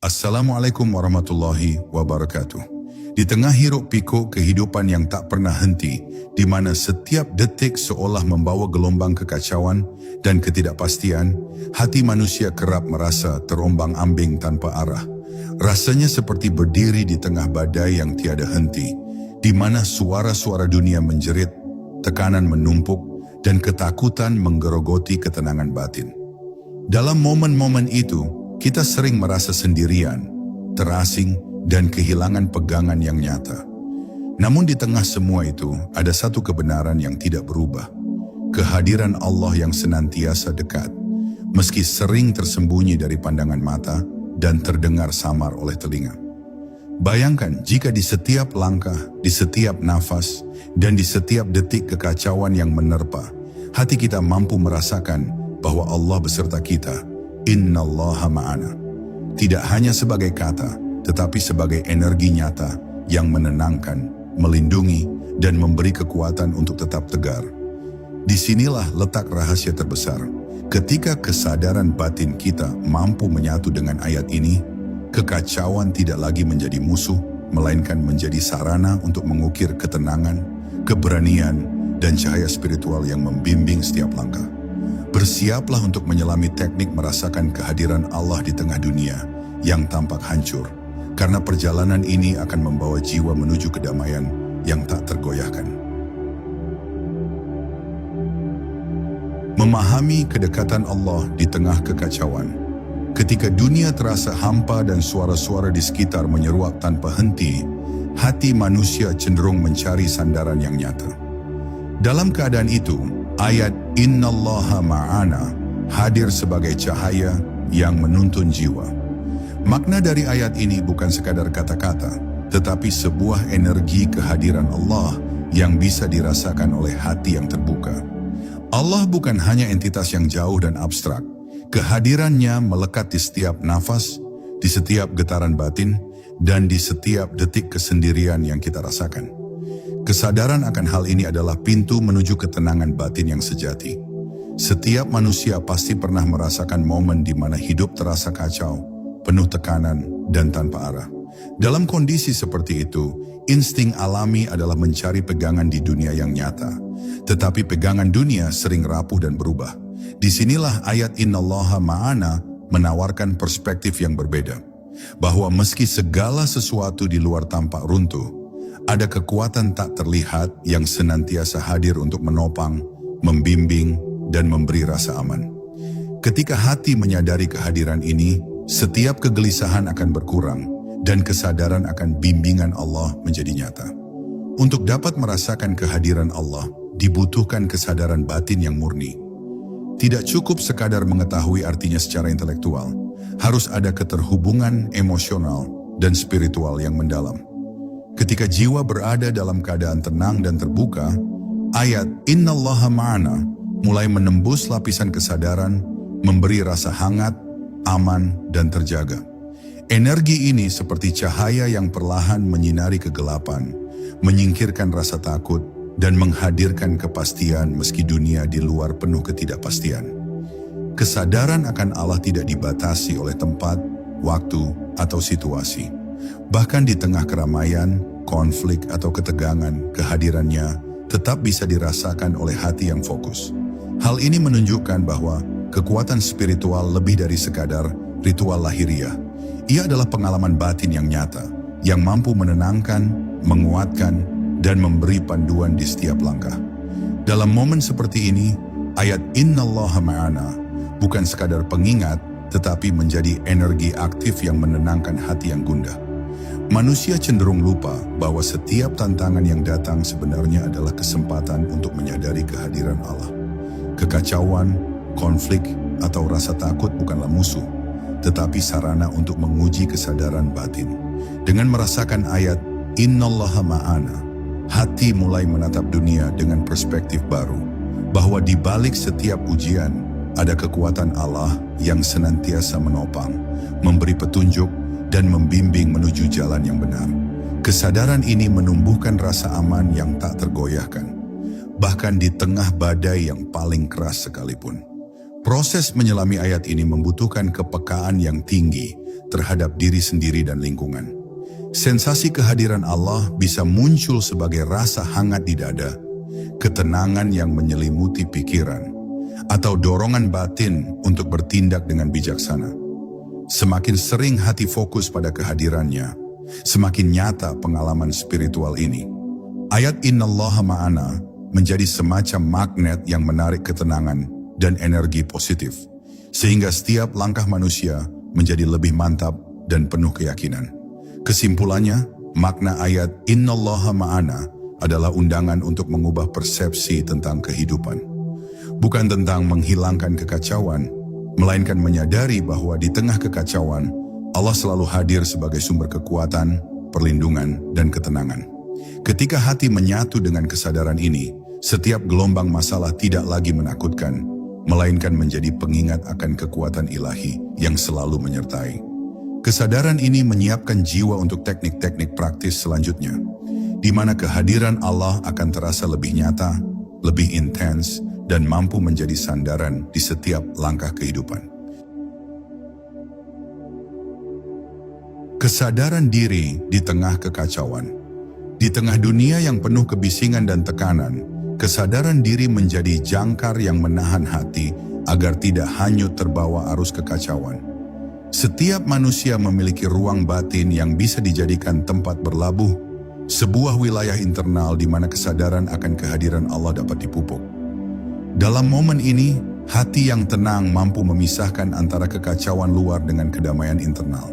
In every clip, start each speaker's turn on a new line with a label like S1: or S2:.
S1: Assalamualaikum warahmatullahi wabarakatuh. Di tengah hiruk pikuk kehidupan yang tak pernah henti, di mana setiap detik seolah membawa gelombang kekacauan dan ketidakpastian, hati manusia kerap merasa terombang-ambing tanpa arah. Rasanya seperti berdiri di tengah badai yang tiada henti, di mana suara-suara dunia menjerit, tekanan menumpuk, dan ketakutan menggerogoti ketenangan batin. Dalam momen-momen itu, kita sering merasa sendirian, terasing, dan kehilangan pegangan yang nyata. Namun di tengah semua itu, ada satu kebenaran yang tidak berubah. Kehadiran Allah yang senantiasa dekat, meski sering tersembunyi dari pandangan mata dan terdengar samar oleh telinga. Bayangkan jika di setiap langkah, di setiap nafas, dan di setiap detik kekacauan yang menerpa, hati kita mampu merasakan bahwa Allah beserta kita. Innallaha ma'ana. Tidak hanya sebagai kata, tetapi sebagai energi nyata yang menenangkan, melindungi, dan memberi kekuatan untuk tetap tegar. Disinilah letak rahasia terbesar. Ketika kesadaran batin kita mampu menyatu dengan ayat ini, kekacauan tidak lagi menjadi musuh, melainkan menjadi sarana untuk mengukir ketenangan, keberanian, dan cahaya spiritual yang membimbing setiap langkah. Bersiaplah untuk menyelami teknik merasakan kehadiran Allah di tengah dunia yang tampak hancur, karena perjalanan ini akan membawa jiwa menuju kedamaian yang tak tergoyahkan. Memahami kedekatan Allah di tengah kekacauan. Ketika dunia terasa hampa dan suara-suara di sekitar menyeruak tanpa henti, hati manusia cenderung mencari sandaran yang nyata. Dalam keadaan itu, ayat Innallaha ma'ana hadir sebagai cahaya yang menuntun jiwa. Makna dari ayat ini bukan sekadar kata-kata, tetapi sebuah energi kehadiran Allah yang bisa dirasakan oleh hati yang terbuka. Allah bukan hanya entitas yang jauh dan abstrak. Kehadirannya melekat di setiap nafas, di setiap getaran batin, dan di setiap detik kesendirian yang kita rasakan. Kesadaran akan hal ini adalah pintu menuju ketenangan batin yang sejati. Setiap manusia pasti pernah merasakan momen di mana hidup terasa kacau, penuh tekanan, dan tanpa arah. Dalam kondisi seperti itu, insting alami adalah mencari pegangan di dunia yang nyata. Tetapi pegangan dunia sering rapuh dan berubah. Disinilah ayat Innallaha ma'ana menawarkan perspektif yang berbeda. Bahwa meski segala sesuatu di luar tampak runtuh, ada kekuatan tak terlihat yang senantiasa hadir untuk menopang, membimbing, dan memberi rasa aman. Ketika hati menyadari kehadiran ini, setiap kegelisahan akan berkurang, dan kesadaran akan bimbingan Allah menjadi nyata. Untuk dapat merasakan kehadiran Allah, dibutuhkan kesadaran batin yang murni. Tidak cukup sekadar mengetahui artinya secara intelektual, harus ada keterhubungan emosional dan spiritual yang mendalam. Ketika jiwa berada dalam keadaan tenang dan terbuka, ayat Innallaha ma'ana mulai menembus lapisan kesadaran, memberi rasa hangat, aman, dan terjaga. Energi ini seperti cahaya yang perlahan menyinari kegelapan, menyingkirkan rasa takut, dan menghadirkan kepastian meski dunia di luar penuh ketidakpastian. Kesadaran akan Allah tidak dibatasi oleh tempat, waktu, atau situasi. Bahkan di tengah keramaian, konflik, atau ketegangan, kehadirannya tetap bisa dirasakan oleh hati yang fokus. Hal ini menunjukkan bahwa kekuatan spiritual lebih dari sekadar ritual lahiriah. Ia adalah pengalaman batin yang nyata, yang mampu menenangkan, menguatkan, dan memberi panduan di setiap langkah. Dalam momen seperti ini, ayat Innallaha ma'ana bukan sekadar pengingat, tetapi menjadi energi aktif yang menenangkan hati yang gundah. Manusia cenderung lupa bahwa setiap tantangan yang datang sebenarnya adalah kesempatan untuk menyadari kehadiran Allah. Kekacauan, konflik, atau rasa takut bukanlah musuh, tetapi sarana untuk menguji kesadaran batin. Dengan merasakan ayat Innallaha ma'ana, hati mulai menatap dunia dengan perspektif baru, bahwa di balik setiap ujian ada kekuatan Allah yang senantiasa menopang, memberi petunjuk, dan membimbing menuju jalan yang benar. Kesadaran ini menumbuhkan rasa aman yang tak tergoyahkan, bahkan di tengah badai yang paling keras sekalipun. Proses menyelami ayat ini membutuhkan kepekaan yang tinggi terhadap diri sendiri dan lingkungan. Sensasi kehadiran Allah bisa muncul sebagai rasa hangat di dada, ketenangan yang menyelimuti pikiran, atau dorongan batin untuk bertindak dengan bijaksana. Semakin sering hati fokus pada kehadirannya, semakin nyata pengalaman spiritual ini. Ayat Innallaha ma'ana menjadi semacam magnet yang menarik ketenangan dan energi positif, sehingga setiap langkah manusia menjadi lebih mantap dan penuh keyakinan. Kesimpulannya, makna ayat Innallaha ma'ana adalah undangan untuk mengubah persepsi tentang kehidupan. Bukan tentang menghilangkan kekacauan, melainkan menyadari bahwa di tengah kekacauan, Allah selalu hadir sebagai sumber kekuatan, perlindungan, dan ketenangan. Ketika hati menyatu dengan kesadaran ini, setiap gelombang masalah tidak lagi menakutkan, melainkan menjadi pengingat akan kekuatan ilahi yang selalu menyertai. Kesadaran ini menyiapkan jiwa untuk teknik-teknik praktis selanjutnya, di mana kehadiran Allah akan terasa lebih nyata, lebih intens, dan mampu menjadi sandaran di setiap langkah kehidupan. Kesadaran diri di tengah kekacauan. Di tengah dunia yang penuh kebisingan dan tekanan, kesadaran diri menjadi jangkar yang menahan hati agar tidak hanyut terbawa arus kekacauan. Setiap manusia memiliki ruang batin yang bisa dijadikan tempat berlabuh, sebuah wilayah internal di mana kesadaran akan kehadiran Allah dapat dipupuk. Dalam momen ini, hati yang tenang mampu memisahkan antara kekacauan luar dengan kedamaian internal.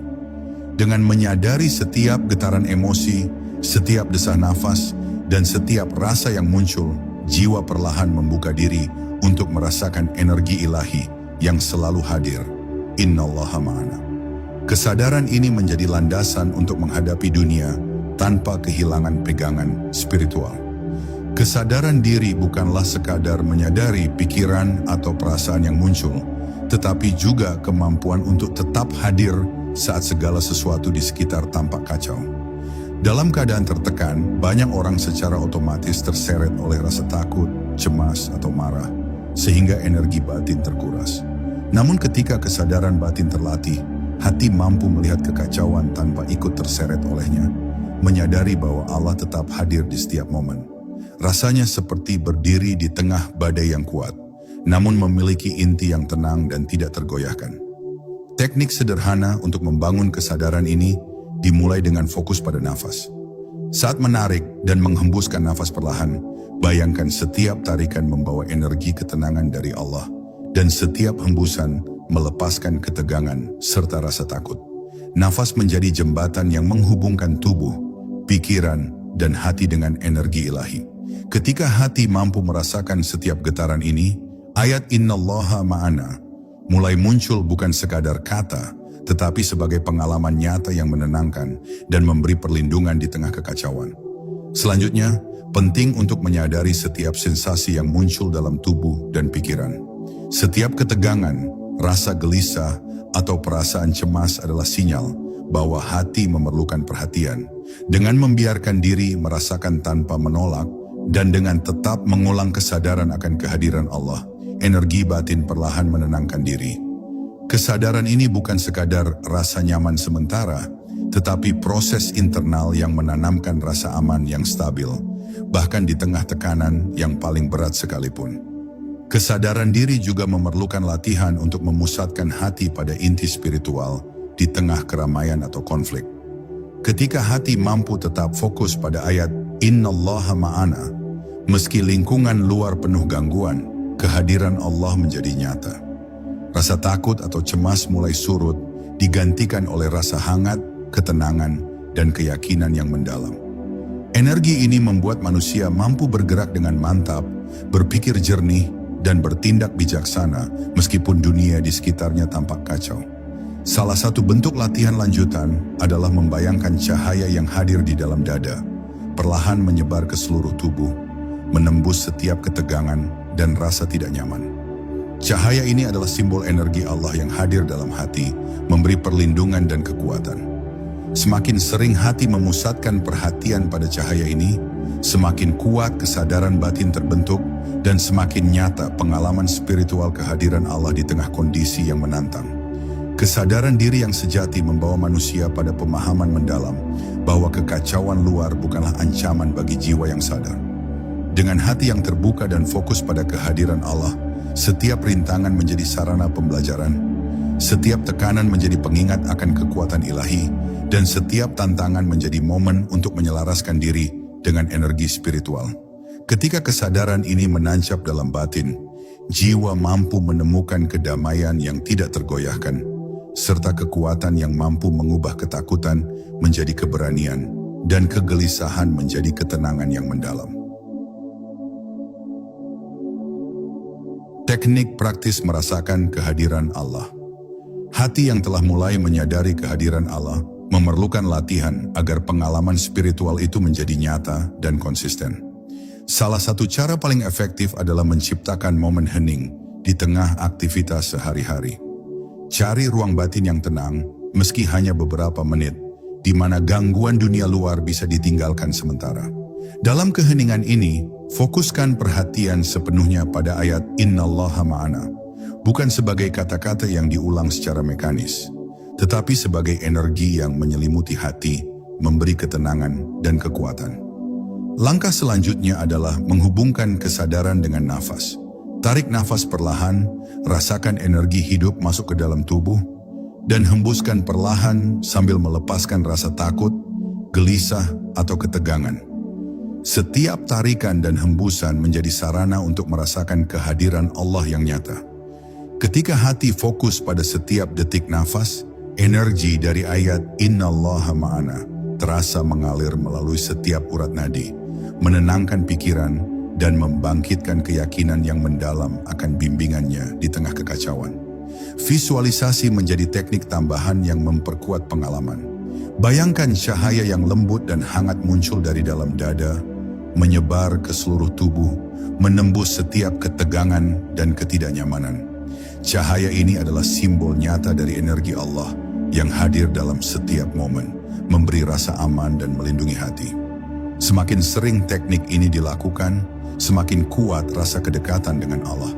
S1: Dengan menyadari setiap getaran emosi, setiap desah nafas, dan setiap rasa yang muncul, jiwa perlahan membuka diri untuk merasakan energi ilahi yang selalu hadir. Innallaha ma'ana. Kesadaran ini menjadi landasan untuk menghadapi dunia tanpa kehilangan pegangan spiritual. Kesadaran diri bukanlah sekadar menyadari pikiran atau perasaan yang muncul, tetapi juga kemampuan untuk tetap hadir saat segala sesuatu di sekitar tampak kacau. Dalam keadaan tertekan, banyak orang secara otomatis terseret oleh rasa takut, cemas, atau marah, sehingga energi batin terkuras. Namun ketika kesadaran batin terlatih, hati mampu melihat kekacauan tanpa ikut terseret olehnya, menyadari bahwa Allah tetap hadir di setiap momen. Rasanya seperti berdiri di tengah badai yang kuat, namun memiliki inti yang tenang dan tidak tergoyahkan. Teknik sederhana untuk membangun kesadaran ini dimulai dengan fokus pada nafas. Saat menarik dan menghembuskan nafas perlahan, bayangkan setiap tarikan membawa energi ketenangan dari Allah, dan setiap hembusan melepaskan ketegangan serta rasa takut. Nafas menjadi jembatan yang menghubungkan tubuh, pikiran, dan hati dengan energi ilahi. Ketika hati mampu merasakan setiap getaran ini, ayat Innallaha ma'ana mulai muncul bukan sekadar kata, tetapi sebagai pengalaman nyata yang menenangkan dan memberi perlindungan di tengah kekacauan. Selanjutnya, penting untuk menyadari setiap sensasi yang muncul dalam tubuh dan pikiran. Setiap ketegangan, rasa gelisah, atau perasaan cemas adalah sinyal bahwa hati memerlukan perhatian. Dengan membiarkan diri merasakan tanpa menolak, dan dengan tetap mengulang kesadaran akan kehadiran Allah, energi batin perlahan menenangkan diri. Kesadaran ini bukan sekadar rasa nyaman sementara, tetapi proses internal yang menanamkan rasa aman yang stabil, bahkan di tengah tekanan yang paling berat sekalipun. Kesadaran diri juga memerlukan latihan untuk memusatkan hati pada inti spiritual di tengah keramaian atau konflik. Ketika hati mampu tetap fokus pada ayat Innallaha ma'ana, meski lingkungan luar penuh gangguan, kehadiran Allah menjadi nyata. Rasa takut atau cemas mulai surut, digantikan oleh rasa hangat, ketenangan, dan keyakinan yang mendalam. Energi ini membuat manusia mampu bergerak dengan mantap, berpikir jernih, dan bertindak bijaksana meskipun dunia di sekitarnya tampak kacau. Salah satu bentuk latihan lanjutan adalah membayangkan cahaya yang hadir di dalam dada, perlahan menyebar ke seluruh tubuh, menembus setiap ketegangan dan rasa tidak nyaman. Cahaya ini adalah simbol energi Allah yang hadir dalam hati, memberi perlindungan dan kekuatan. Semakin sering hati memusatkan perhatian pada cahaya ini, semakin kuat kesadaran batin terbentuk dan semakin nyata pengalaman spiritual kehadiran Allah di tengah kondisi yang menantang. Kesadaran diri yang sejati membawa manusia pada pemahaman mendalam bahwa kekacauan luar bukanlah ancaman bagi jiwa yang sadar. Dengan hati yang terbuka dan fokus pada kehadiran Allah, setiap rintangan menjadi sarana pembelajaran, setiap tekanan menjadi pengingat akan kekuatan ilahi, dan setiap tantangan menjadi momen untuk menyelaraskan diri dengan energi spiritual. Ketika kesadaran ini menancap dalam batin, jiwa mampu menemukan kedamaian yang tidak tergoyahkan, serta kekuatan yang mampu mengubah ketakutan menjadi keberanian dan kegelisahan menjadi ketenangan yang mendalam. Teknik praktis merasakan kehadiran Allah. Hati yang telah mulai menyadari kehadiran Allah memerlukan latihan agar pengalaman spiritual itu menjadi nyata dan konsisten. Salah satu cara paling efektif adalah menciptakan momen hening di tengah aktivitas sehari-hari. Cari ruang batin yang tenang, meski hanya beberapa menit, di mana gangguan dunia luar bisa ditinggalkan sementara. Dalam keheningan ini, fokuskan perhatian sepenuhnya pada ayat Innallaha ma'ana, bukan sebagai kata-kata yang diulang secara mekanis, tetapi sebagai energi yang menyelimuti hati, memberi ketenangan dan kekuatan. Langkah selanjutnya adalah menghubungkan kesadaran dengan nafas. Tarik nafas perlahan, rasakan energi hidup masuk ke dalam tubuh, dan hembuskan perlahan sambil melepaskan rasa takut, gelisah, atau ketegangan. Setiap tarikan dan hembusan menjadi sarana untuk merasakan kehadiran Allah yang nyata. Ketika hati fokus pada setiap detik nafas, energi dari ayat Innallaha ma'ana terasa mengalir melalui setiap urat nadi, menenangkan pikiran, dan membangkitkan keyakinan yang mendalam akan bimbingannya di tengah kekacauan. Visualisasi menjadi teknik tambahan yang memperkuat pengalaman. Bayangkan cahaya yang lembut dan hangat muncul dari dalam dada, menyebar ke seluruh tubuh, menembus setiap ketegangan dan ketidaknyamanan. Cahaya ini adalah simbol nyata dari energi Allah yang hadir dalam setiap momen, memberi rasa aman dan melindungi hati. Semakin sering teknik ini dilakukan, semakin kuat rasa kedekatan dengan Allah,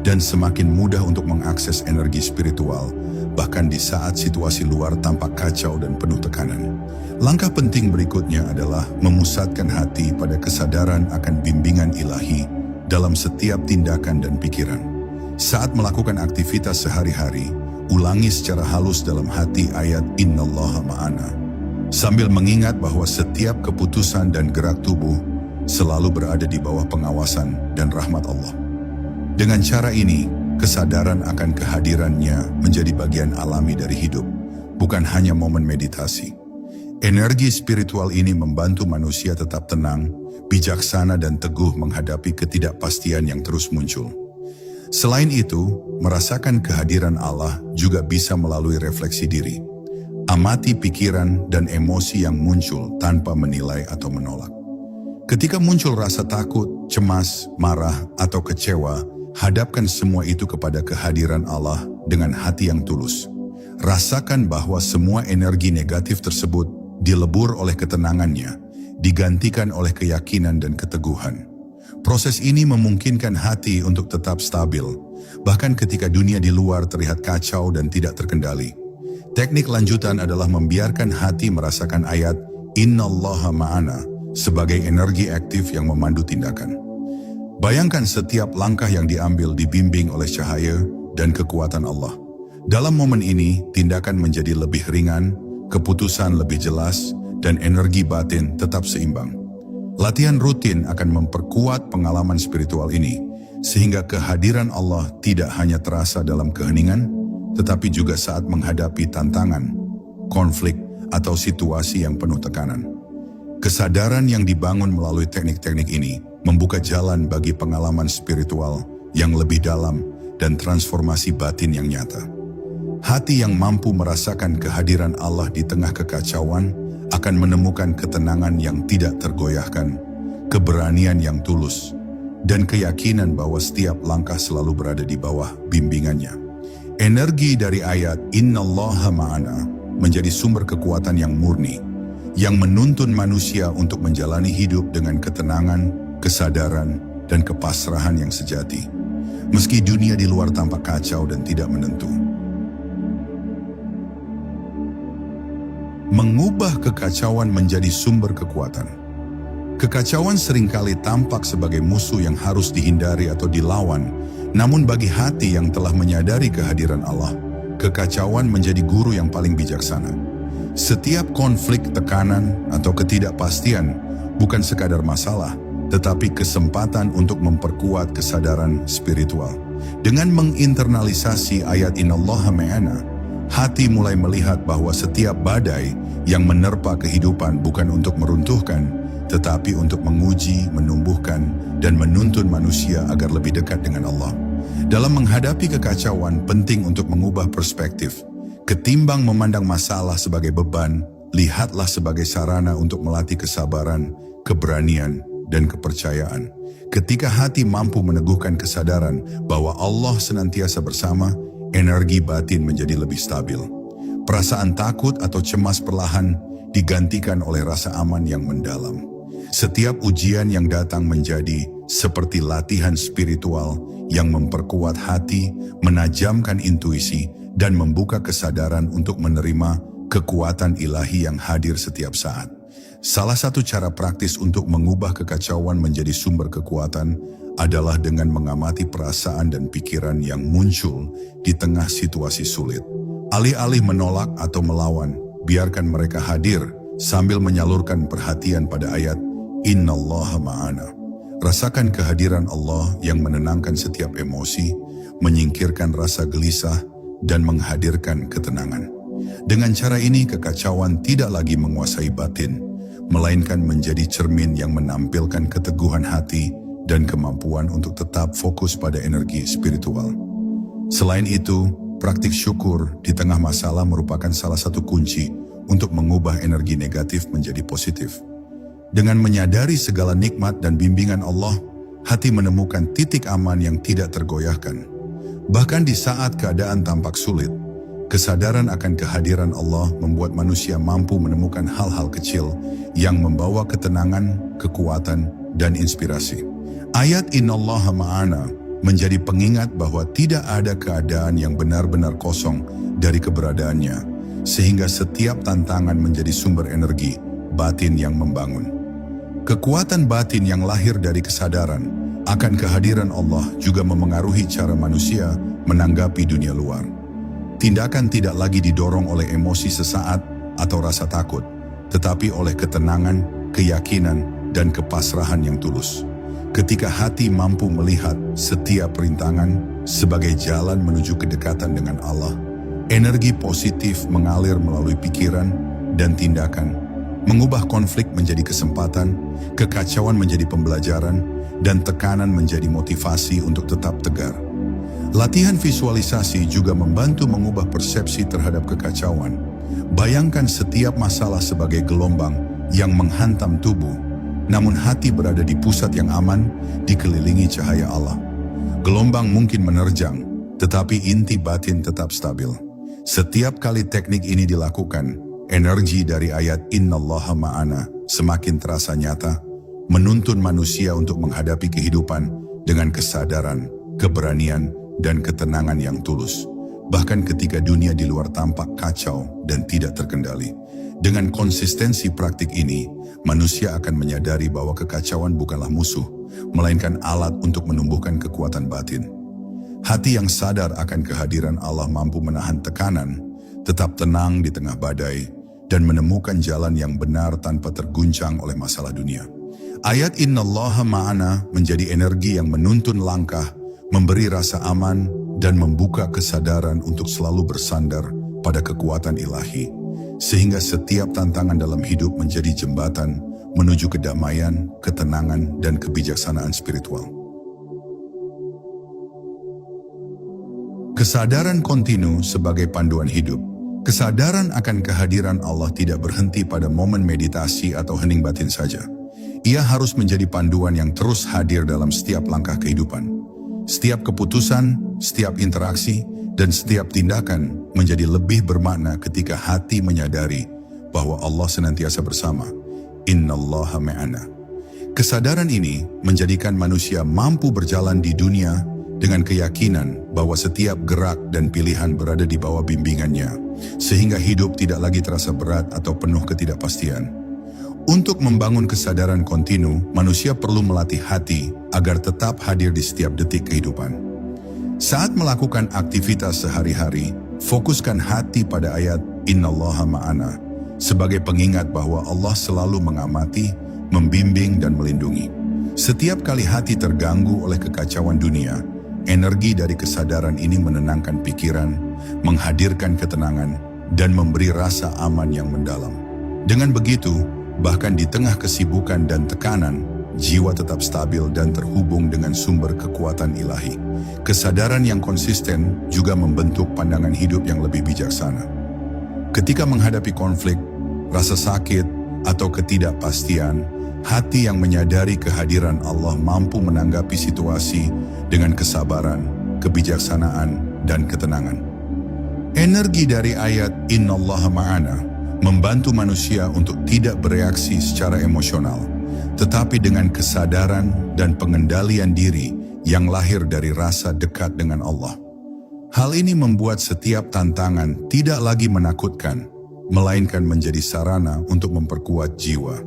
S1: dan semakin mudah untuk mengakses energi spiritual, bahkan di saat situasi luar tampak kacau dan penuh tekanan. Langkah penting berikutnya adalah memusatkan hati pada kesadaran akan bimbingan ilahi dalam setiap tindakan dan pikiran. Saat melakukan aktivitas sehari-hari, ulangi secara halus dalam hati ayat Innallaha ma'ana, sambil mengingat bahwa setiap keputusan dan gerak tubuh selalu berada di bawah pengawasan dan rahmat Allah. Dengan cara ini, kesadaran akan kehadirannya menjadi bagian alami dari hidup, bukan hanya momen meditasi. Energi spiritual ini membantu manusia tetap tenang, bijaksana dan teguh menghadapi ketidakpastian yang terus muncul. Selain itu, merasakan kehadiran Allah juga bisa melalui refleksi diri. Amati pikiran dan emosi yang muncul tanpa menilai atau menolak. Ketika muncul rasa takut, cemas, marah, atau kecewa, hadapkan semua itu kepada kehadiran Allah dengan hati yang tulus. Rasakan bahwa semua energi negatif tersebut dilebur oleh ketenangannya, digantikan oleh keyakinan dan keteguhan. Proses ini memungkinkan hati untuk tetap stabil, bahkan ketika dunia di luar terlihat kacau dan tidak terkendali. Teknik lanjutan adalah membiarkan hati merasakan ayat Innallaha ma'ana sebagai energi aktif yang memandu tindakan. Bayangkan setiap langkah yang diambil dibimbing oleh cahaya dan kekuatan Allah. Dalam momen ini, tindakan menjadi lebih ringan, keputusan lebih jelas, dan energi batin tetap seimbang. Latihan rutin akan memperkuat pengalaman spiritual ini, sehingga kehadiran Allah tidak hanya terasa dalam keheningan, tetapi juga saat menghadapi tantangan, konflik, atau situasi yang penuh tekanan. Kesadaran yang dibangun melalui teknik-teknik ini membuka jalan bagi pengalaman spiritual yang lebih dalam dan transformasi batin yang nyata. Hati yang mampu merasakan kehadiran Allah di tengah kekacauan akan menemukan ketenangan yang tidak tergoyahkan, keberanian yang tulus, dan keyakinan bahwa setiap langkah selalu berada di bawah bimbingannya. Energi dari ayat Innallaha ma'ana menjadi sumber kekuatan yang murni, yang menuntun manusia untuk menjalani hidup dengan ketenangan, kesadaran, dan kepasrahan yang sejati. Meski dunia di luar tampak kacau dan tidak menentu. Mengubah kekacauan menjadi sumber kekuatan. Kekacauan seringkali tampak sebagai musuh yang harus dihindari atau dilawan, namun bagi hati yang telah menyadari kehadiran Allah, kekacauan menjadi guru yang paling bijaksana. Setiap konflik, tekanan, atau ketidakpastian bukan sekadar masalah, tetapi kesempatan untuk memperkuat kesadaran spiritual. Dengan menginternalisasi ayat Innallaha ma'ana, hati mulai melihat bahwa setiap badai yang menerpa kehidupan bukan untuk meruntuhkan, tetapi untuk menguji, menumbuhkan, dan menuntun manusia agar lebih dekat dengan Allah. Dalam menghadapi kekacauan, penting untuk mengubah perspektif. Ketimbang memandang masalah sebagai beban, lihatlah sebagai sarana untuk melatih kesabaran, keberanian, dan kepercayaan. Ketika hati mampu meneguhkan kesadaran bahwa Allah senantiasa bersama, energi batin menjadi lebih stabil. Perasaan takut atau cemas perlahan digantikan oleh rasa aman yang mendalam. Setiap ujian yang datang menjadi seperti latihan spiritual yang memperkuat hati, menajamkan intuisi, dan membuka kesadaran untuk menerima kekuatan ilahi yang hadir setiap saat. Salah satu cara praktis untuk mengubah kekacauan menjadi sumber kekuatan adalah dengan mengamati perasaan dan pikiran yang muncul di tengah situasi sulit. Alih-alih menolak atau melawan, biarkan mereka hadir sambil menyalurkan perhatian pada ayat Innallaha ma'ana. Rasakan kehadiran Allah yang menenangkan setiap emosi, menyingkirkan rasa gelisah, dan menghadirkan ketenangan. Dengan cara ini, kekacauan tidak lagi menguasai batin, melainkan menjadi cermin yang menampilkan keteguhan hati dan kemampuan untuk tetap fokus pada energi spiritual. Selain itu, praktik syukur di tengah masalah merupakan salah satu kunci untuk mengubah energi negatif menjadi positif. Dengan menyadari segala nikmat dan bimbingan Allah, hati menemukan titik aman yang tidak tergoyahkan. Bahkan di saat keadaan tampak sulit, kesadaran akan kehadiran Allah membuat manusia mampu menemukan hal-hal kecil yang membawa ketenangan, kekuatan, dan inspirasi. Ayat Innallaha ma'ana menjadi pengingat bahwa tidak ada keadaan yang benar-benar kosong dari keberadaannya, sehingga setiap tantangan menjadi sumber energi batin yang membangun. Kekuatan batin yang lahir dari kesadaran akan kehadiran Allah juga memengaruhi cara manusia menanggapi dunia luar. Tindakan tidak lagi didorong oleh emosi sesaat atau rasa takut, tetapi oleh ketenangan, keyakinan, dan kepasrahan yang tulus. Ketika hati mampu melihat setiap perintangan sebagai jalan menuju kedekatan dengan Allah, energi positif mengalir melalui pikiran dan tindakan, mengubah konflik menjadi kesempatan, kekacauan menjadi pembelajaran, dan tekanan menjadi motivasi untuk tetap tegar. Latihan visualisasi juga membantu mengubah persepsi terhadap kekacauan. Bayangkan setiap masalah sebagai gelombang yang menghantam tubuh, namun hati berada di pusat yang aman, dikelilingi cahaya Allah. Gelombang mungkin menerjang, tetapi inti batin tetap stabil. Setiap kali teknik ini dilakukan, energi dari ayat Innallaha ma'ana semakin terasa nyata, menuntun manusia untuk menghadapi kehidupan dengan kesadaran, keberanian, dan ketenangan yang tulus. Bahkan ketika dunia di luar tampak kacau dan tidak terkendali. Dengan konsistensi praktik ini, manusia akan menyadari bahwa kekacauan bukanlah musuh, melainkan alat untuk menumbuhkan kekuatan batin. Hati yang sadar akan kehadiran Allah mampu menahan tekanan, tetap tenang di tengah badai, dan menemukan jalan yang benar tanpa terguncang oleh masalah dunia. Ayat Innallaha ma'ana menjadi energi yang menuntun langkah, memberi rasa aman, dan membuka kesadaran untuk selalu bersandar pada kekuatan ilahi. Sehingga setiap tantangan dalam hidup menjadi jembatan menuju kedamaian, ketenangan, dan kebijaksanaan spiritual. Kesadaran kontinu sebagai panduan hidup. Kesadaran akan kehadiran Allah tidak berhenti pada momen meditasi atau hening batin saja. Ia harus menjadi panduan yang terus hadir dalam setiap langkah kehidupan. Setiap keputusan, setiap interaksi, dan setiap tindakan menjadi lebih bermakna ketika hati menyadari bahwa Allah senantiasa bersama. Innallaha ma'ana. Kesadaran ini menjadikan manusia mampu berjalan di dunia dengan keyakinan bahwa setiap gerak dan pilihan berada di bawah bimbingannya, sehingga hidup tidak lagi terasa berat atau penuh ketidakpastian. Untuk membangun kesadaran kontinu, manusia perlu melatih hati agar tetap hadir di setiap detik kehidupan. Saat melakukan aktivitas sehari-hari, fokuskan hati pada ayat Innallaha ma'ana sebagai pengingat bahwa Allah selalu mengamati, membimbing dan melindungi. Setiap kali hati terganggu oleh kekacauan dunia, energi dari kesadaran ini menenangkan pikiran, menghadirkan ketenangan, dan memberi rasa aman yang mendalam. Dengan begitu, bahkan di tengah kesibukan dan tekanan, jiwa tetap stabil dan terhubung dengan sumber kekuatan ilahi. Kesadaran yang konsisten juga membentuk pandangan hidup yang lebih bijaksana. Ketika menghadapi konflik, rasa sakit, atau ketidakpastian, hati yang menyadari kehadiran Allah mampu menanggapi situasi dengan kesabaran, kebijaksanaan, dan ketenangan. Energi dari ayat Innallaha ma'ana membantu manusia untuk tidak bereaksi secara emosional, tetapi dengan kesadaran dan pengendalian diri yang lahir dari rasa dekat dengan Allah. Hal ini membuat setiap tantangan tidak lagi menakutkan, melainkan menjadi sarana untuk memperkuat jiwa.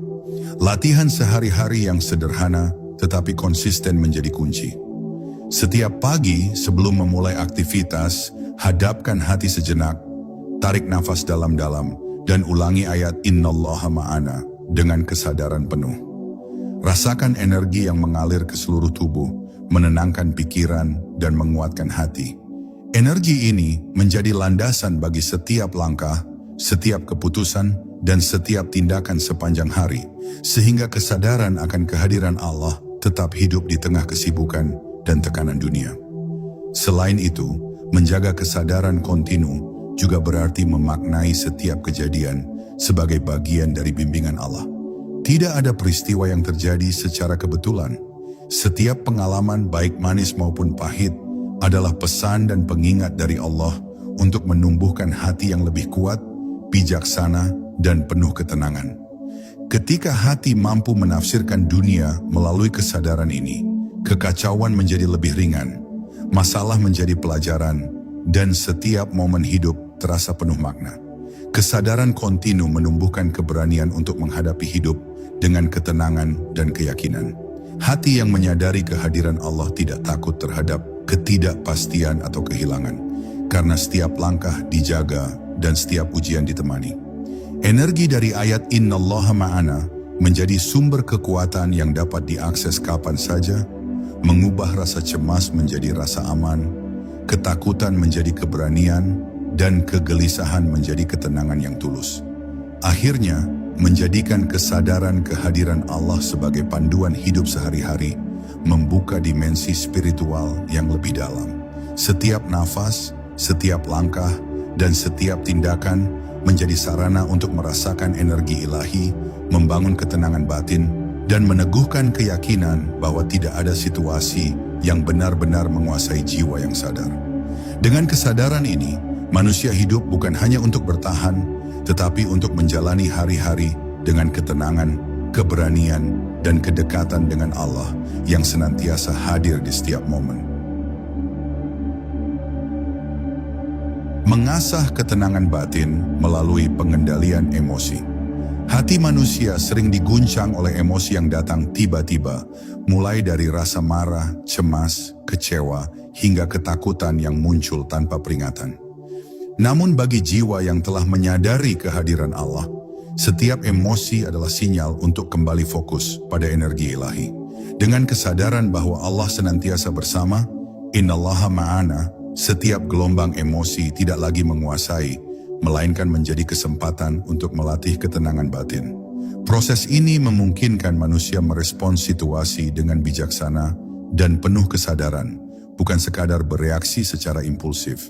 S1: Latihan sehari-hari yang sederhana tetapi konsisten menjadi kunci. Setiap pagi sebelum memulai aktivitas, hadapkan hati sejenak, tarik nafas dalam-dalam, dan ulangi ayat Innallaha ma'ana dengan kesadaran penuh. Rasakan energi yang mengalir ke seluruh tubuh, menenangkan pikiran dan menguatkan hati. Energi ini menjadi landasan bagi setiap langkah, setiap keputusan, dan setiap tindakan sepanjang hari, sehingga kesadaran akan kehadiran Allah tetap hidup di tengah kesibukan dan tekanan dunia. Selain itu, menjaga kesadaran kontinu juga berarti memaknai setiap kejadian sebagai bagian dari bimbingan Allah. Tidak ada peristiwa yang terjadi secara kebetulan. Setiap pengalaman baik manis maupun pahit adalah pesan dan pengingat dari Allah untuk menumbuhkan hati yang lebih kuat, bijaksana, dan penuh ketenangan. Ketika hati mampu menafsirkan dunia melalui kesadaran ini, kekacauan menjadi lebih ringan, masalah menjadi pelajaran, dan setiap momen hidup terasa penuh makna. Kesadaran kontinu menumbuhkan keberanian untuk menghadapi hidup dengan ketenangan dan keyakinan. Hati yang menyadari kehadiran Allah tidak takut terhadap ketidakpastian atau kehilangan, karena setiap langkah dijaga dan setiap ujian ditemani. Energi dari ayat Innallaha ma'ana menjadi sumber kekuatan yang dapat diakses kapan saja, mengubah rasa cemas menjadi rasa aman, ketakutan menjadi keberanian, dan kegelisahan menjadi ketenangan yang tulus. Akhirnya, menjadikan kesadaran kehadiran Allah sebagai panduan hidup sehari-hari, membuka dimensi spiritual yang lebih dalam. Setiap nafas, setiap langkah, dan setiap tindakan menjadi sarana untuk merasakan energi ilahi, membangun ketenangan batin, dan meneguhkan keyakinan bahwa tidak ada situasi yang benar-benar menguasai jiwa yang sadar. Dengan kesadaran ini, manusia hidup bukan hanya untuk bertahan, tetapi untuk menjalani hari-hari dengan ketenangan, keberanian, dan kedekatan dengan Allah yang senantiasa hadir di setiap momen. Mengasah ketenangan batin melalui pengendalian emosi. Hati manusia sering diguncang oleh emosi yang datang tiba-tiba, mulai dari rasa marah, cemas, kecewa, hingga ketakutan yang muncul tanpa peringatan. Namun bagi jiwa yang telah menyadari kehadiran Allah, setiap emosi adalah sinyal untuk kembali fokus pada energi ilahi. Dengan kesadaran bahwa Allah senantiasa bersama, Innallaha ma'ana, setiap gelombang emosi tidak lagi menguasai, melainkan menjadi kesempatan untuk melatih ketenangan batin. Proses ini memungkinkan manusia merespons situasi dengan bijaksana dan penuh kesadaran, bukan sekadar bereaksi secara impulsif.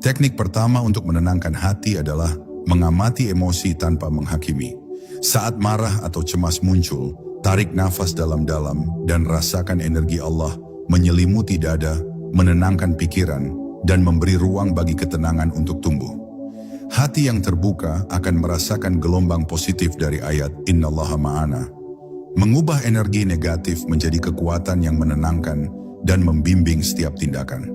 S1: Teknik pertama untuk menenangkan hati adalah mengamati emosi tanpa menghakimi. Saat marah atau cemas muncul, tarik nafas dalam-dalam dan rasakan energi Allah menyelimuti dada, menenangkan pikiran, dan memberi ruang bagi ketenangan untuk tumbuh. Hati yang terbuka akan merasakan gelombang positif dari ayat Innallaha ma'ana, mengubah energi negatif menjadi kekuatan yang menenangkan dan membimbing setiap tindakan.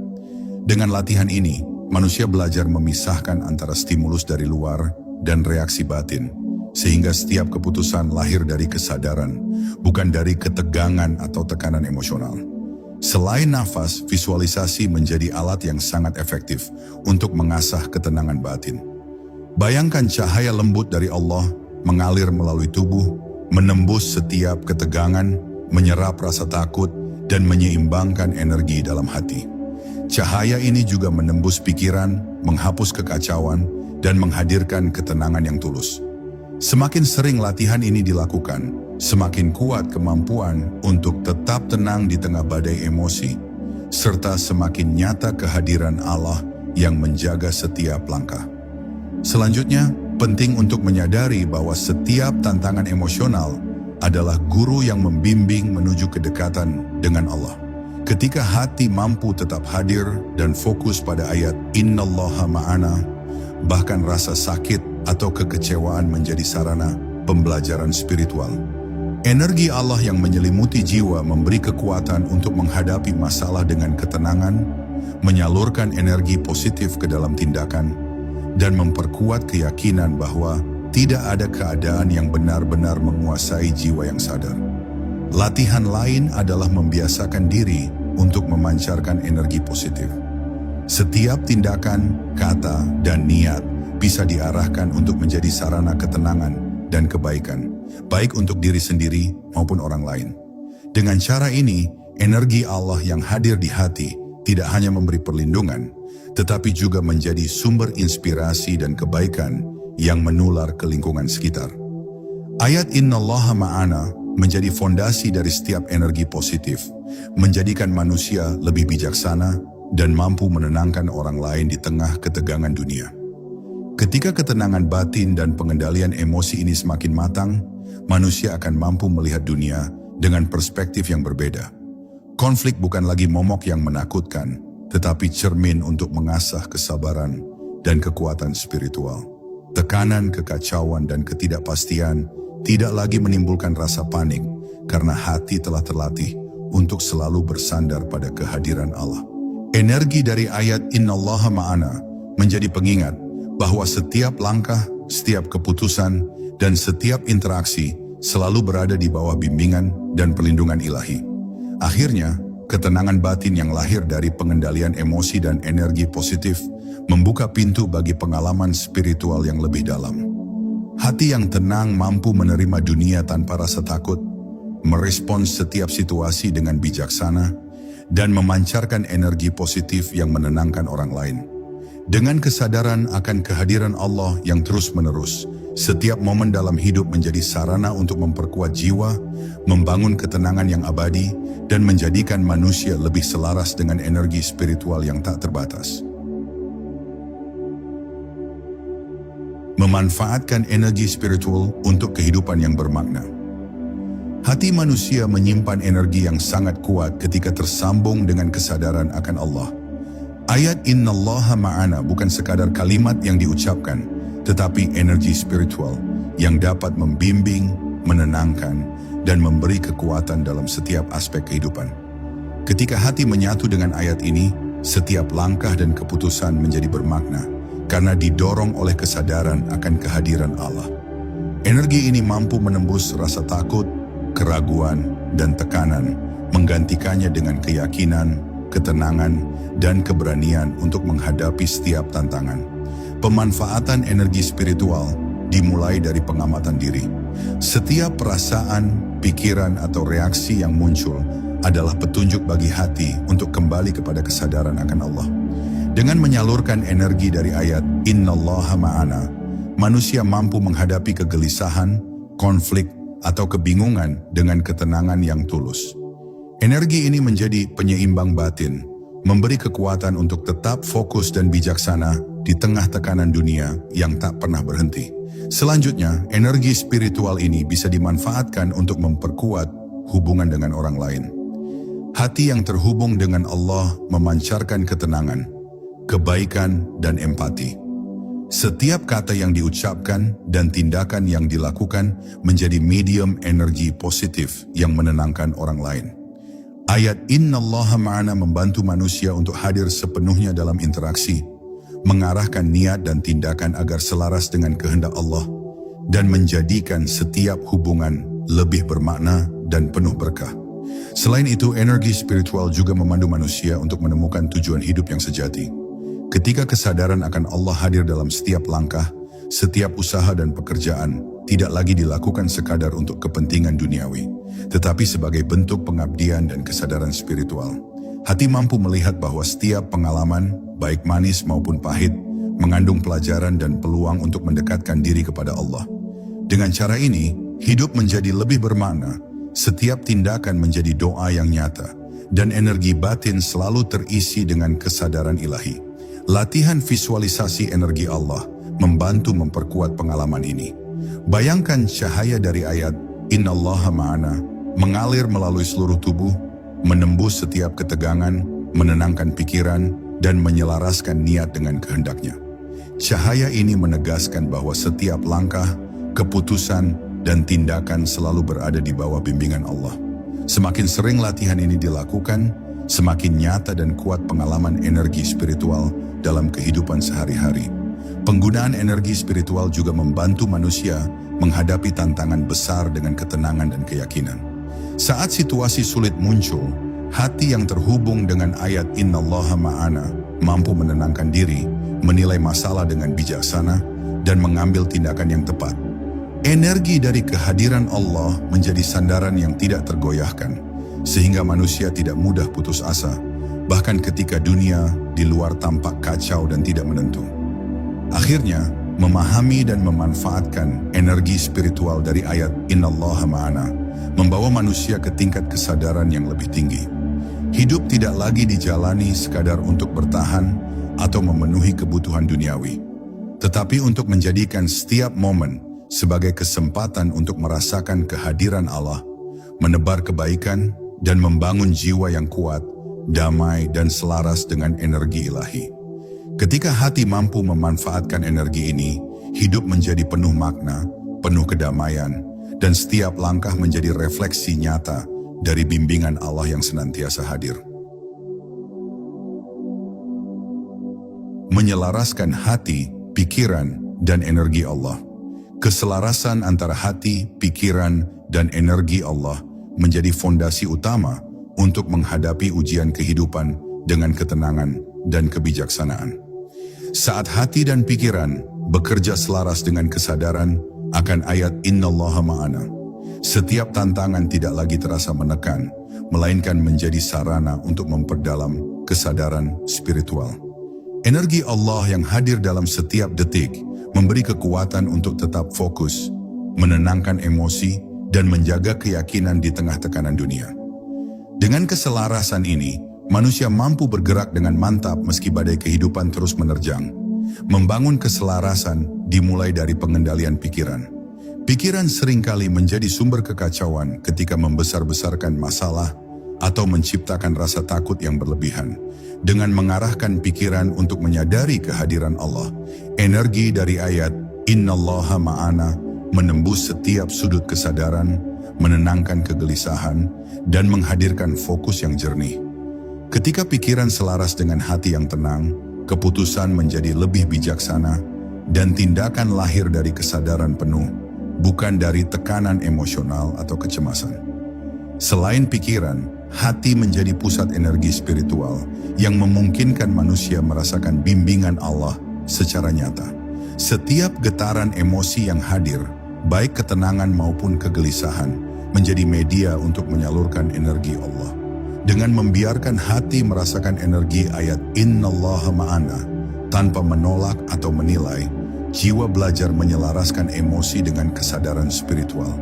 S1: Dengan latihan ini, manusia belajar memisahkan antara stimulus dari luar dan reaksi batin, sehingga setiap keputusan lahir dari kesadaran, bukan dari ketegangan atau tekanan emosional. Selain nafas, visualisasi menjadi alat yang sangat efektif untuk mengasah ketenangan batin. Bayangkan cahaya lembut dari Allah mengalir melalui tubuh, menembus setiap ketegangan, menyerap rasa takut, dan menyeimbangkan energi dalam hati. Cahaya ini juga menembus pikiran, menghapus kekacauan, dan menghadirkan ketenangan yang tulus. Semakin sering latihan ini dilakukan, semakin kuat kemampuan untuk tetap tenang di tengah badai emosi, serta semakin nyata kehadiran Allah yang menjaga setiap langkah. Selanjutnya, penting untuk menyadari bahwa setiap tantangan emosional adalah guru yang membimbing menuju kedekatan dengan Allah. Ketika hati mampu tetap hadir dan fokus pada ayat Innallaha ma'ana, bahkan rasa sakit atau kekecewaan menjadi sarana pembelajaran spiritual. Energi Allah yang menyelimuti jiwa memberi kekuatan untuk menghadapi masalah dengan ketenangan, menyalurkan energi positif ke dalam tindakan, dan memperkuat keyakinan bahwa tidak ada keadaan yang benar-benar menguasai jiwa yang sadar. Latihan lain adalah membiasakan diri untuk memancarkan energi positif. Setiap tindakan, kata, dan niat bisa diarahkan untuk menjadi sarana ketenangan dan kebaikan, baik untuk diri sendiri maupun orang lain. Dengan cara ini, energi Allah yang hadir di hati tidak hanya memberi perlindungan, tetapi juga menjadi sumber inspirasi dan kebaikan yang menular ke lingkungan sekitar. Ayat Innallaha ma'ana menjadi fondasi dari setiap energi positif, menjadikan manusia lebih bijaksana dan mampu menenangkan orang lain di tengah ketegangan dunia. Ketika ketenangan batin dan pengendalian emosi ini semakin matang, manusia akan mampu melihat dunia dengan perspektif yang berbeda. Konflik bukan lagi momok yang menakutkan, tetapi cermin untuk mengasah kesabaran dan kekuatan spiritual. Tekanan, kekacauan, dan ketidakpastian tidak lagi menimbulkan rasa panik karena hati telah terlatih untuk selalu bersandar pada kehadiran Allah. Energi dari ayat Innallaha ma'ana menjadi pengingat bahwa setiap langkah, setiap keputusan, dan setiap interaksi selalu berada di bawah bimbingan dan perlindungan ilahi. Akhirnya, ketenangan batin yang lahir dari pengendalian emosi dan energi positif membuka pintu bagi pengalaman spiritual yang lebih dalam. Hati yang tenang mampu menerima dunia tanpa rasa takut, merespons setiap situasi dengan bijaksana, dan memancarkan energi positif yang menenangkan orang lain. Dengan kesadaran akan kehadiran Allah yang terus-menerus, setiap momen dalam hidup menjadi sarana untuk memperkuat jiwa, membangun ketenangan yang abadi, dan menjadikan manusia lebih selaras dengan energi spiritual yang tak terbatas. Memanfaatkan energi spiritual untuk kehidupan yang bermakna. Hati manusia menyimpan energi yang sangat kuat ketika tersambung dengan kesadaran akan Allah. Ayat Innallaha ma'ana bukan sekadar kalimat yang diucapkan, tetapi energi spiritual yang dapat membimbing, menenangkan, dan memberi kekuatan dalam setiap aspek kehidupan. Ketika hati menyatu dengan ayat ini, setiap langkah dan keputusan menjadi bermakna, karena didorong oleh kesadaran akan kehadiran Allah. Energi ini mampu menembus rasa takut, keraguan, dan tekanan, menggantikannya dengan keyakinan, ketenangan, dan keberanian untuk menghadapi setiap tantangan. Pemanfaatan energi spiritual dimulai dari pengamatan diri. Setiap perasaan, pikiran, atau reaksi yang muncul adalah petunjuk bagi hati untuk kembali kepada kesadaran akan Allah. Dengan menyalurkan energi dari ayat Innallaha ma'ana, manusia mampu menghadapi kegelisahan, konflik, atau kebingungan dengan ketenangan yang tulus. Energi ini menjadi penyeimbang batin, memberi kekuatan untuk tetap fokus dan bijaksana di tengah tekanan dunia yang tak pernah berhenti. Selanjutnya, energi spiritual ini bisa dimanfaatkan untuk memperkuat hubungan dengan orang lain. Hati yang terhubung dengan Allah memancarkan ketenangan, kebaikan, dan empati. Setiap kata yang diucapkan dan tindakan yang dilakukan menjadi medium energi positif yang menenangkan orang lain. Ayat Innallaha ma'ana membantu manusia untuk hadir sepenuhnya dalam interaksi, mengarahkan niat dan tindakan agar selaras dengan kehendak Allah, dan menjadikan setiap hubungan lebih bermakna dan penuh berkah. Selain itu, energi spiritual juga memandu manusia untuk menemukan tujuan hidup yang sejati. Ketika kesadaran akan Allah hadir dalam setiap langkah, setiap usaha dan pekerjaan tidak lagi dilakukan sekadar untuk kepentingan duniawi, tetapi sebagai bentuk pengabdian dan kesadaran spiritual. Hati mampu melihat bahwa setiap pengalaman, baik manis maupun pahit, mengandung pelajaran dan peluang untuk mendekatkan diri kepada Allah. Dengan cara ini, hidup menjadi lebih bermakna, setiap tindakan menjadi doa yang nyata, dan energi batin selalu terisi dengan kesadaran ilahi. Latihan visualisasi energi Allah membantu memperkuat pengalaman ini. Bayangkan cahaya dari ayat Innallaha ma'ana mengalir melalui seluruh tubuh, menembus setiap ketegangan, menenangkan pikiran, dan menyelaraskan niat dengan kehendaknya. Cahaya ini menegaskan bahwa setiap langkah, keputusan, dan tindakan selalu berada di bawah bimbingan Allah. Semakin sering latihan ini dilakukan, semakin nyata dan kuat pengalaman energi spiritual dalam kehidupan sehari-hari. Penggunaan energi spiritual juga membantu manusia menghadapi tantangan besar dengan ketenangan dan keyakinan. Saat situasi sulit muncul, hati yang terhubung dengan ayat Innallaha ma'ana mampu menenangkan diri, menilai masalah dengan bijaksana, dan mengambil tindakan yang tepat. Energi dari kehadiran Allah menjadi sandaran yang tidak tergoyahkan, sehingga manusia tidak mudah putus asa, bahkan ketika dunia di luar tampak kacau dan tidak menentu. Akhirnya, memahami dan memanfaatkan energi spiritual dari ayat Innallaha ma'ana membawa manusia ke tingkat kesadaran yang lebih tinggi. Hidup tidak lagi dijalani sekadar untuk bertahan atau memenuhi kebutuhan duniawi, tetapi untuk menjadikan setiap momen sebagai kesempatan untuk merasakan kehadiran Allah, menebar kebaikan, dan membangun jiwa yang kuat, damai, dan selaras dengan energi ilahi. Ketika hati mampu memanfaatkan energi ini, hidup menjadi penuh makna, penuh kedamaian, dan setiap langkah menjadi refleksi nyata dari bimbingan Allah yang senantiasa hadir. Menyelaraskan hati, pikiran, dan energi Allah. Keselarasan antara hati, pikiran, dan energi Allah menjadi fondasi utama untuk menghadapi ujian kehidupan dengan ketenangan dan kebijaksanaan. Saat hati dan pikiran bekerja selaras dengan kesadaran akan ayat Innallaha ma'ana, setiap tantangan tidak lagi terasa menekan, melainkan menjadi sarana untuk memperdalam kesadaran spiritual. Energi Allah yang hadir dalam setiap detik memberi kekuatan untuk tetap fokus, menenangkan emosi, dan menjaga keyakinan di tengah tekanan dunia. Dengan keselarasan ini, manusia mampu bergerak dengan mantap meski badai kehidupan terus menerjang. Membangun keselarasan dimulai dari pengendalian pikiran. Pikiran seringkali menjadi sumber kekacauan ketika membesar-besarkan masalah atau menciptakan rasa takut yang berlebihan. Dengan mengarahkan pikiran untuk menyadari kehadiran Allah, energi dari ayat Innallaha ma'ana menembus setiap sudut kesadaran, menenangkan kegelisahan, dan menghadirkan fokus yang jernih. Ketika pikiran selaras dengan hati yang tenang, keputusan menjadi lebih bijaksana, dan tindakan lahir dari kesadaran penuh, bukan dari tekanan emosional atau kecemasan. Selain pikiran, hati menjadi pusat energi spiritual yang memungkinkan manusia merasakan bimbingan Allah secara nyata. Setiap getaran emosi yang hadir, baik ketenangan maupun kegelisahan, menjadi media untuk menyalurkan energi Allah. Dengan membiarkan hati merasakan energi ayat Innallaha ma'ana, tanpa menolak atau menilai, jiwa belajar menyelaraskan emosi dengan kesadaran spiritual.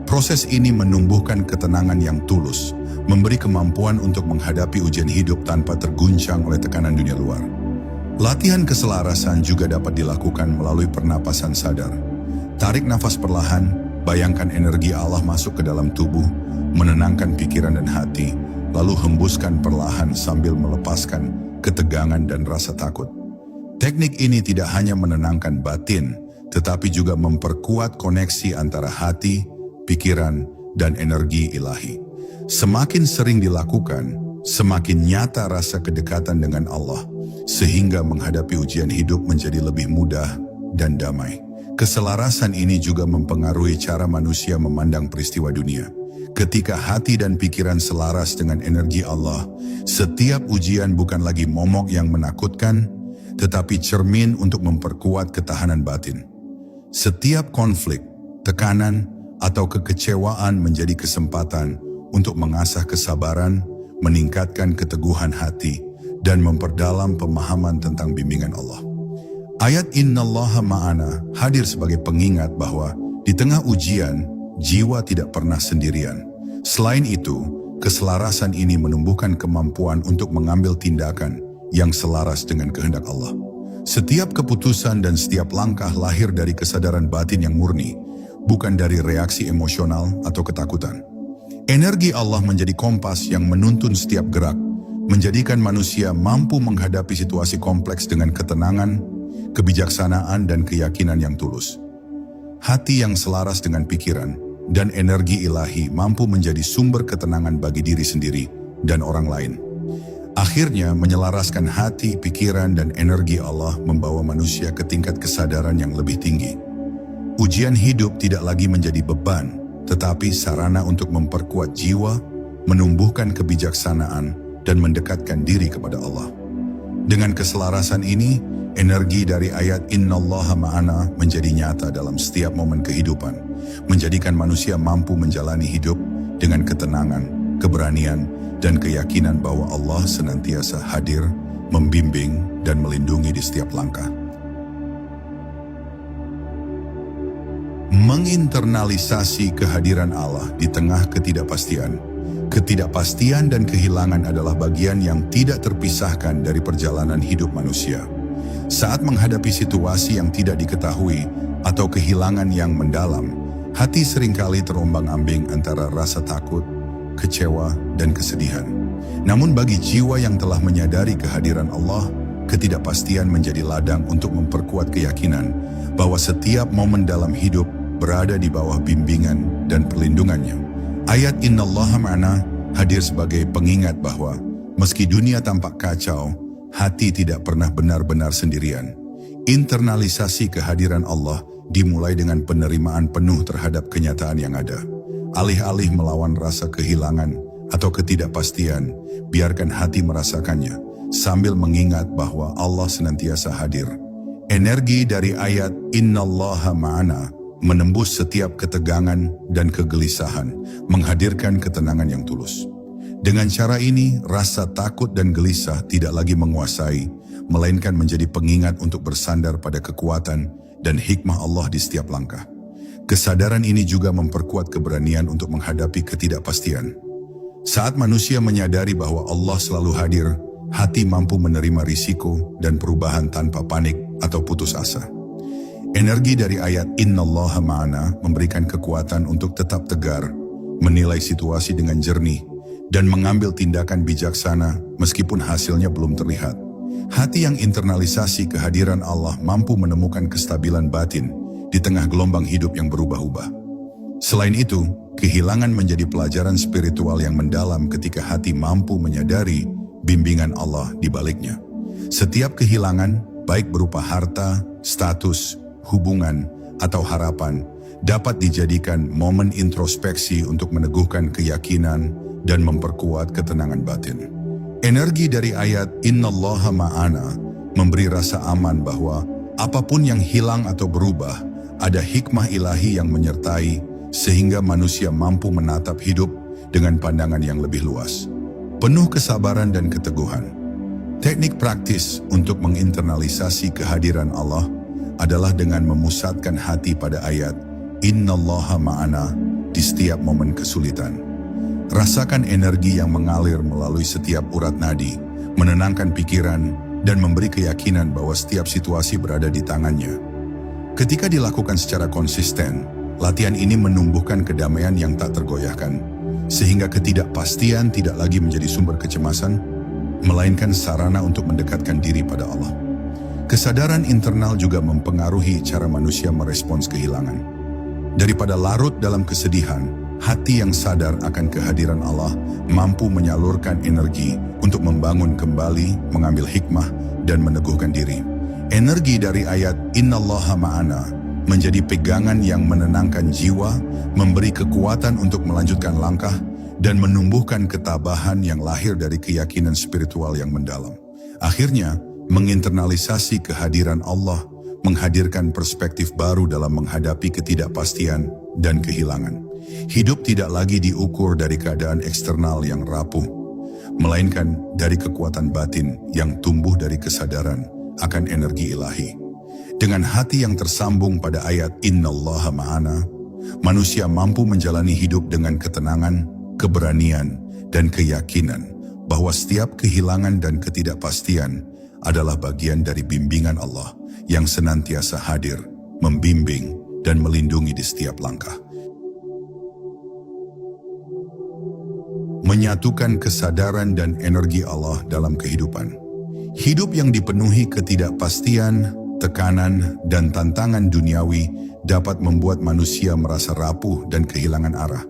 S1: Proses ini menumbuhkan ketenangan yang tulus, memberi kemampuan untuk menghadapi ujian hidup tanpa terguncang oleh tekanan dunia luar. Latihan keselarasan juga dapat dilakukan melalui pernapasan sadar. Tarik nafas perlahan, bayangkan energi Allah masuk ke dalam tubuh, menenangkan pikiran dan hati, lalu hembuskan perlahan sambil melepaskan ketegangan dan rasa takut. Teknik ini tidak hanya menenangkan batin, tetapi juga memperkuat koneksi antara hati, pikiran, dan energi ilahi. Semakin sering dilakukan, semakin nyata rasa kedekatan dengan Allah, sehingga menghadapi ujian hidup menjadi lebih mudah dan damai. Keselarasan ini juga mempengaruhi cara manusia memandang peristiwa dunia. Ketika hati dan pikiran selaras dengan energi Allah, setiap ujian bukan lagi momok yang menakutkan, tetapi cermin untuk memperkuat ketahanan batin. Setiap konflik, tekanan, atau kekecewaan menjadi kesempatan untuk mengasah kesabaran, meningkatkan keteguhan hati, dan memperdalam pemahaman tentang bimbingan Allah. Ayat Innallaha ma'ana hadir sebagai pengingat bahwa di tengah ujian, jiwa tidak pernah sendirian. Selain itu, keselarasan ini menumbuhkan kemampuan untuk mengambil tindakan yang selaras dengan kehendak Allah. Setiap keputusan dan setiap langkah lahir dari kesadaran batin yang murni, bukan dari reaksi emosional atau ketakutan. Energi Allah menjadi kompas yang menuntun setiap gerak, menjadikan manusia mampu menghadapi situasi kompleks dengan ketenangan, kebijaksanaan, dan keyakinan yang tulus. Hati yang selaras dengan pikiran dan energi ilahi mampu menjadi sumber ketenangan bagi diri sendiri dan orang lain. Akhirnya, menyelaraskan hati, pikiran, dan energi Allah membawa manusia ke tingkat kesadaran yang lebih tinggi. Ujian hidup tidak lagi menjadi beban, tetapi sarana untuk memperkuat jiwa, menumbuhkan kebijaksanaan, dan mendekatkan diri kepada Allah. Dengan keselarasan ini, energi dari ayat Innallaha ma'ana menjadi nyata dalam setiap momen kehidupan, menjadikan manusia mampu menjalani hidup dengan ketenangan, keberanian, dan keyakinan bahwa Allah senantiasa hadir, membimbing, dan melindungi di setiap langkah. Menginternalisasi kehadiran Allah di tengah ketidakpastian. Ketidakpastian dan kehilangan adalah bagian yang tidak terpisahkan dari perjalanan hidup manusia. Saat menghadapi situasi yang tidak diketahui atau kehilangan yang mendalam, hati seringkali terombang-ambing antara rasa takut, kecewa, dan kesedihan. Namun bagi jiwa yang telah menyadari kehadiran Allah, ketidakpastian menjadi ladang untuk memperkuat keyakinan bahwa setiap momen dalam hidup berada di bawah bimbingan dan perlindungannya. Ayat Innallaha ma'ana hadir sebagai pengingat bahwa meski dunia tampak kacau, hati tidak pernah benar-benar sendirian. Internalisasi kehadiran Allah dimulai dengan penerimaan penuh terhadap kenyataan yang ada. Alih-alih melawan rasa kehilangan atau ketidakpastian, biarkan hati merasakannya sambil mengingat bahwa Allah senantiasa hadir. Energi dari ayat Innallaha ma'ana menembus setiap ketegangan dan kegelisahan, menghadirkan ketenangan yang tulus. Dengan cara ini, rasa takut dan gelisah tidak lagi menguasai, melainkan menjadi pengingat untuk bersandar pada kekuatan dan hikmah Allah di setiap langkah. Kesadaran ini juga memperkuat keberanian untuk menghadapi ketidakpastian. Saat manusia menyadari bahwa Allah selalu hadir, hati mampu menerima risiko dan perubahan tanpa panik atau putus asa. Energi dari ayat Innallaha ma'ana memberikan kekuatan untuk tetap tegar, menilai situasi dengan jernih, dan mengambil tindakan bijaksana meskipun hasilnya belum terlihat. Hati yang internalisasi kehadiran Allah mampu menemukan kestabilan batin di tengah gelombang hidup yang berubah-ubah. Selain itu, kehilangan menjadi pelajaran spiritual yang mendalam ketika hati mampu menyadari bimbingan Allah di baliknya. Setiap kehilangan, baik berupa harta, status, hubungan, atau harapan, dapat dijadikan momen introspeksi untuk meneguhkan keyakinan dan memperkuat ketenangan batin. Energi dari ayat Innallaha ma'ana memberi rasa aman bahwa apapun yang hilang atau berubah, ada hikmah ilahi yang menyertai sehingga manusia mampu menatap hidup dengan pandangan yang lebih luas, penuh kesabaran dan keteguhan. Teknik praktis untuk menginternalisasi kehadiran Allah adalah dengan memusatkan hati pada ayat Innallaha ma'ana di setiap momen kesulitan. Rasakan energi yang mengalir melalui setiap urat nadi, menenangkan pikiran, dan memberi keyakinan bahwa setiap situasi berada di tangannya. Ketika dilakukan secara konsisten, latihan ini menumbuhkan kedamaian yang tak tergoyahkan, sehingga ketidakpastian tidak lagi menjadi sumber kecemasan, melainkan sarana untuk mendekatkan diri pada Allah. Kesadaran internal juga mempengaruhi cara manusia merespons kehilangan. Daripada larut dalam kesedihan, Hati yang sadar akan kehadiran Allah mampu menyalurkan energi untuk membangun kembali, mengambil hikmah, dan meneguhkan diri. Energi dari ayat Innallaha ma'ana menjadi pegangan yang menenangkan jiwa, memberi kekuatan untuk melanjutkan langkah, dan menumbuhkan ketabahan yang lahir dari keyakinan spiritual yang mendalam. Akhirnya, menginternalisasi kehadiran Allah, menghadirkan perspektif baru dalam menghadapi ketidakpastian dan kehilangan. Hidup tidak lagi diukur dari keadaan eksternal yang rapuh, melainkan dari kekuatan batin yang tumbuh dari kesadaran akan energi ilahi. Dengan hati yang tersambung pada ayat Innallaha ma'ana, manusia mampu menjalani hidup dengan ketenangan, keberanian, dan keyakinan bahwa setiap kehilangan dan ketidakpastian adalah bagian dari bimbingan Allah yang senantiasa hadir, membimbing, dan melindungi di setiap langkah. Menyatukan kesadaran dan energi Allah dalam kehidupan. Hidup yang dipenuhi ketidakpastian, tekanan, dan tantangan duniawi dapat membuat manusia merasa rapuh dan kehilangan arah.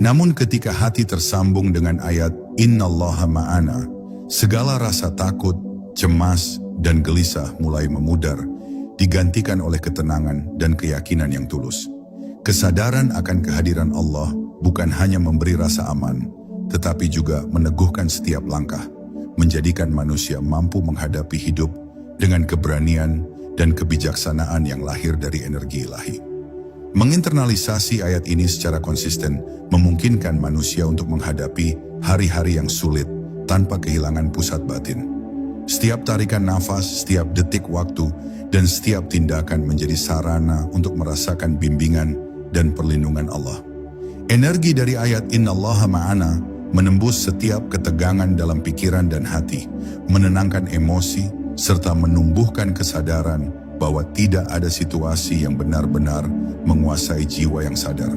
S1: Namun ketika hati tersambung dengan ayat Innallaha ma'ana, segala rasa takut, cemas, dan gelisah mulai memudar, digantikan oleh ketenangan dan keyakinan yang tulus. Kesadaran akan kehadiran Allah bukan hanya memberi rasa aman, tetapi juga meneguhkan setiap langkah, menjadikan manusia mampu menghadapi hidup dengan keberanian dan kebijaksanaan yang lahir dari energi ilahi. Menginternalisasi ayat ini secara konsisten memungkinkan manusia untuk menghadapi hari-hari yang sulit tanpa kehilangan pusat batin. Setiap tarikan nafas, setiap detik waktu, dan setiap tindakan menjadi sarana untuk merasakan bimbingan dan perlindungan Allah. Energi dari ayat Innallaha ma'ana menembus setiap ketegangan dalam pikiran dan hati, menenangkan emosi, serta menumbuhkan kesadaran bahwa tidak ada situasi yang benar-benar menguasai jiwa yang sadar.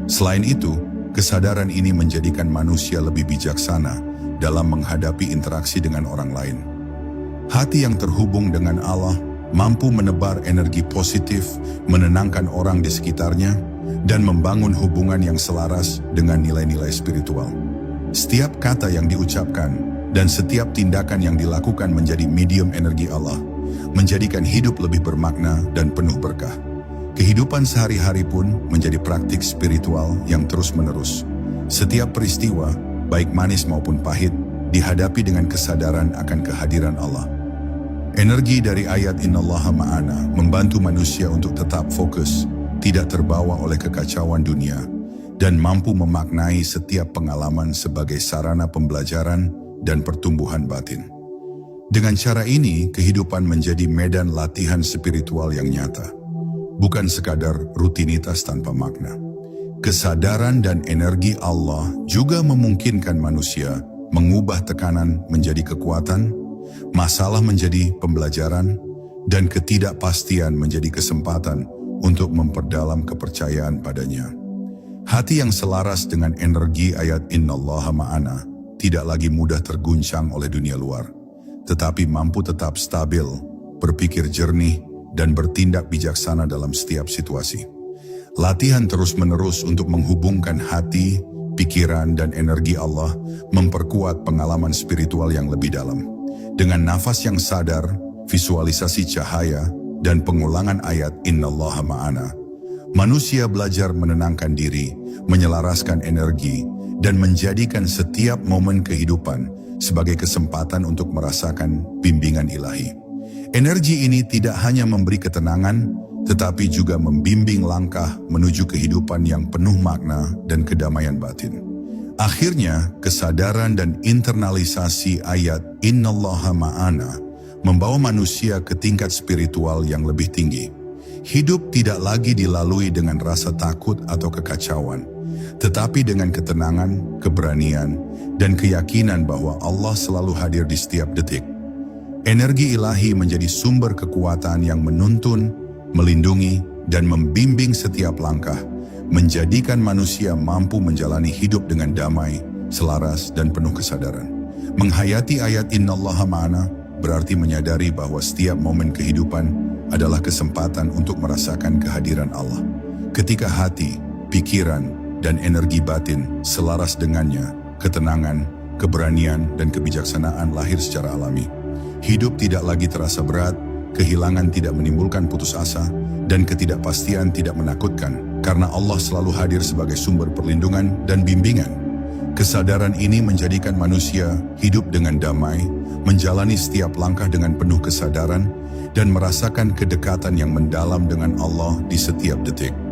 S1: Selain itu, kesadaran ini menjadikan manusia lebih bijaksana dalam menghadapi interaksi dengan orang lain. Hati yang terhubung dengan Allah mampu menebar energi positif, menenangkan orang di sekitarnya, dan membangun hubungan yang selaras dengan nilai-nilai spiritual. Setiap kata yang diucapkan dan setiap tindakan yang dilakukan menjadi medium energi Allah, menjadikan hidup lebih bermakna dan penuh berkah. Kehidupan sehari-hari pun menjadi praktik spiritual yang terus-menerus. Setiap peristiwa, baik manis maupun pahit, dihadapi dengan kesadaran akan kehadiran Allah. Energi dari ayat Innallaha ma'ana membantu manusia untuk tetap fokus, tidak terbawa oleh kekacauan dunia, dan mampu memaknai setiap pengalaman sebagai sarana pembelajaran dan pertumbuhan batin. Dengan cara ini, kehidupan menjadi medan latihan spiritual yang nyata, bukan sekadar rutinitas tanpa makna. Kesadaran dan energi Allah juga memungkinkan manusia mengubah tekanan menjadi kekuatan, masalah menjadi pembelajaran, dan ketidakpastian menjadi kesempatan untuk memperdalam kepercayaan padanya. Hati yang selaras dengan energi ayat Innallaha ma'ana tidak lagi mudah terguncang oleh dunia luar, tetapi mampu tetap stabil, berpikir jernih, dan bertindak bijaksana dalam setiap situasi. Latihan terus-menerus untuk menghubungkan hati, pikiran, dan energi Allah memperkuat pengalaman spiritual yang lebih dalam. Dengan nafas yang sadar, visualisasi cahaya, dan pengulangan ayat Innallaha ma'ana, manusia belajar menenangkan diri, menyelaraskan energi, dan menjadikan setiap momen kehidupan sebagai kesempatan untuk merasakan bimbingan ilahi. Energi ini tidak hanya memberi ketenangan, tetapi juga membimbing langkah menuju kehidupan yang penuh makna dan kedamaian batin. Akhirnya, kesadaran dan internalisasi ayat Innallaha ma'ana membawa manusia ke tingkat spiritual yang lebih tinggi. Hidup tidak lagi dilalui dengan rasa takut atau kekacauan, tetapi dengan ketenangan, keberanian, dan keyakinan bahwa Allah selalu hadir di setiap detik. Energi ilahi menjadi sumber kekuatan yang menuntun, melindungi, dan membimbing setiap langkah, menjadikan manusia mampu menjalani hidup dengan damai, selaras, dan penuh kesadaran. Menghayati ayat Innallaha ma'ana berarti menyadari bahwa setiap momen kehidupan adalah kesempatan untuk merasakan kehadiran Allah. Ketika hati, pikiran, dan energi batin selaras dengannya, ketenangan, keberanian, dan kebijaksanaan lahir secara alami. Hidup tidak lagi terasa berat, kehilangan tidak menimbulkan putus asa, dan ketidakpastian tidak menakutkan, karena Allah selalu hadir sebagai sumber perlindungan dan bimbingan. Kesadaran ini menjadikan manusia hidup dengan damai, menjalani setiap langkah dengan penuh kesadaran, dan merasakan kedekatan yang mendalam dengan Allah di setiap detik.